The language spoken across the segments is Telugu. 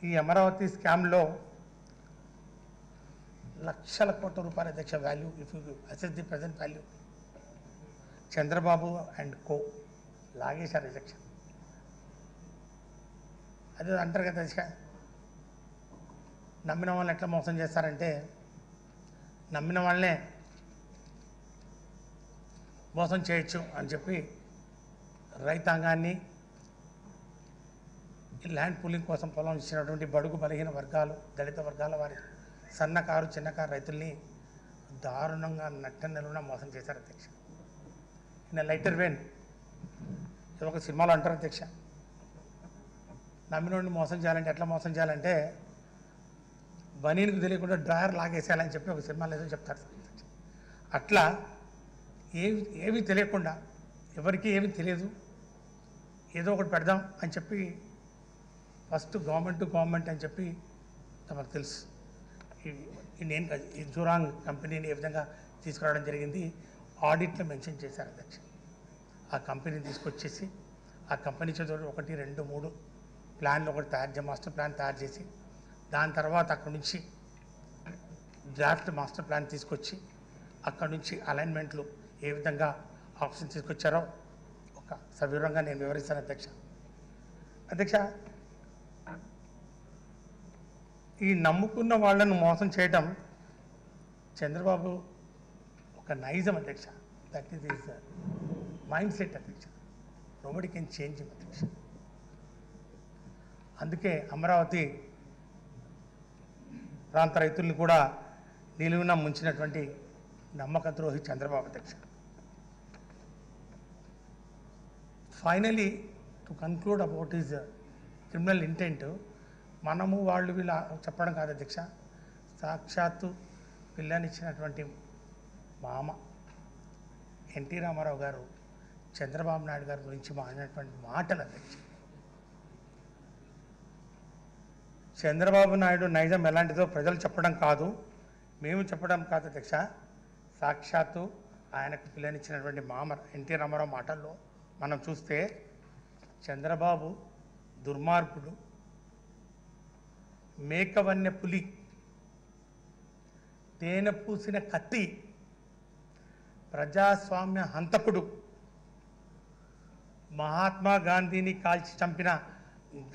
ఈ అమరావతి స్కామ్లో లక్షల కోట్ల రూపాయల అధ్యక్ష value if you assess the present value Chandrababu and co లాగేశారు అధ్యక్ష. అదే అంటారు కదా అధ్యక్ష, నమ్మిన వాళ్ళని ఎట్లా మోసం చేస్తారంటే నమ్మిన వాళ్ళనే మోసం చేయొచ్చు అని చెప్పి రైతాంగాన్ని ల్యాండ్ పూలింగ్ కోసం పొలం ఇచ్చినటువంటి బడుగు బలహీన వర్గాలు, దళిత వర్గాల వారి సన్నకారు చిన్నకారు రైతుల్ని దారుణంగా నట్ట నిలువున మోసం చేశారు అధ్యక్ష. ఇన్ లైటర్ వెన్ ఒక సినిమాలో అంటారు అధ్యక్ష, నమ్మినోడిని మోసం చేయాలంటే ఎట్లా మోసం చేయాలంటే బనీనికి తెలియకుండా డ్రాయర్ లాగేసేయాలని చెప్పి ఒక సినిమాలో ఏదో చెప్తారు. అట్లా ఏవి తెలియకుండా ఎవరికి ఏమి తెలియదు ఏదో ఒకటి పెడదాం అని చెప్పి ఫస్ట్ గవర్నమెంట్ టు గవర్నమెంట్ అని చెప్పి తమకు తెలుసు ఈ జూరాంగ్ కంపెనీని ఏ విధంగా తీసుకురావడం జరిగింది. ఆడిట్లో మెన్షన్ చేశారు అధ్యక్ష. ఆ కంపెనీని తీసుకొచ్చేసి ఆ కంపెనీ చేత 1, 2, 3 ప్లాన్లు ఒకటి మాస్టర్ ప్లాన్ తయారు చేసి దాని తర్వాత అక్కడి నుంచి డ్రాఫ్ట్ మాస్టర్ ప్లాన్ తీసుకొచ్చి అక్కడి నుంచి అలైన్మెంట్లు ఏ విధంగా ఆప్షన్ తీసుకొచ్చారో ఒక సవివరంగా నేను వివరిస్తాను అధ్యక్ష. అధ్యక్ష, ఈ నమ్ముకున్న వాళ్ళను మోసం చేయటం చంద్రబాబు ఒక నైజం అధ్యక్ష. That is is mind set అధ్యక్ష. నోబడీ కెన్ చేంజ్ హిమ్ అధ్యక్ష. అందుకే అమరావతి ప్రాంత రైతుల్ని కూడా నిలువున ముంచినటువంటి నమ్మక ద్రోహి చంద్రబాబు అధ్యక్ష. Finally to conclude about his criminal intent, మనము వాళ్ళు వీళ్ళు చెప్పడం కాదు అధ్యక్ష, సాక్షాత్తు పిల్లనిచ్చినటువంటి మామ ఎన్టీ రామారావు గారు చంద్రబాబు నాయుడు గారి గురించి మాట్లాడినటువంటి మాటలు అధ్యక్ష. చంద్రబాబు నాయుడు నైజం ఎలాంటిదో ప్రజలు చెప్పడం కాదు, మేము చెప్పడం కాదు అధ్యక్ష, సాక్షాత్తు ఆయనకు పిల్లనిచ్చినటువంటి మామ ఎన్టీ రామారావు మాటల్లో మనం చూస్తే చంద్రబాబు దుర్మార్గుడు, మేకవన్య పులి, తేనె పూసిన కత్తి, ప్రజాస్వామ్య హంతకుడు, మహాత్మా గాంధీని కాల్చి చంపిన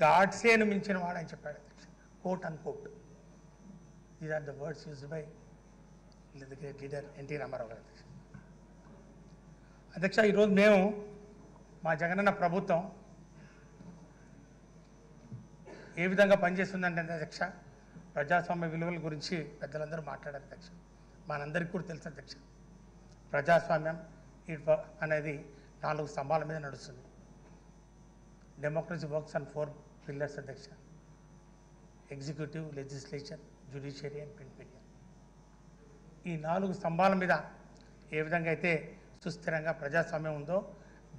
గాడ్సేను మించిన వాడని చెప్పాడు అధ్యక్ష. Quote unquote. These are the words used by the great leader NT Ramarao garu అధ్యక్ష. అధ్యక్ష, ఈరోజు మేము మా జగనన్న ప్రభుత్వం ఏ విధంగా పనిచేస్తుందంటే అధ్యక్ష, ప్రజాస్వామ్య విలువల గురించి పెద్దలందరూ మాట్లాడారు అధ్యక్ష. మనందరికీ కూడా తెలుసు అధ్యక్ష, ప్రజాస్వామ్యం అనేది 4 స్తంభాల మీద నడుస్తుంది. డెమోక్రసీ వర్క్స్ ఆన్ 4 పిల్లర్స్ అధ్యక్ష. Executive, legislature, judiciary and print media. ఈ 4 స్తంభాల మీద ఏ విధంగా అయితే సుస్థిరంగా ప్రజాస్వామ్యం ఉందో,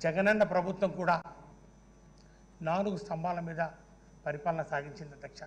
జగనన్న ప్రభుత్వం కూడా 4 స్తంభాల మీద పరిపాలన సాగించింది అధ్యక్ష.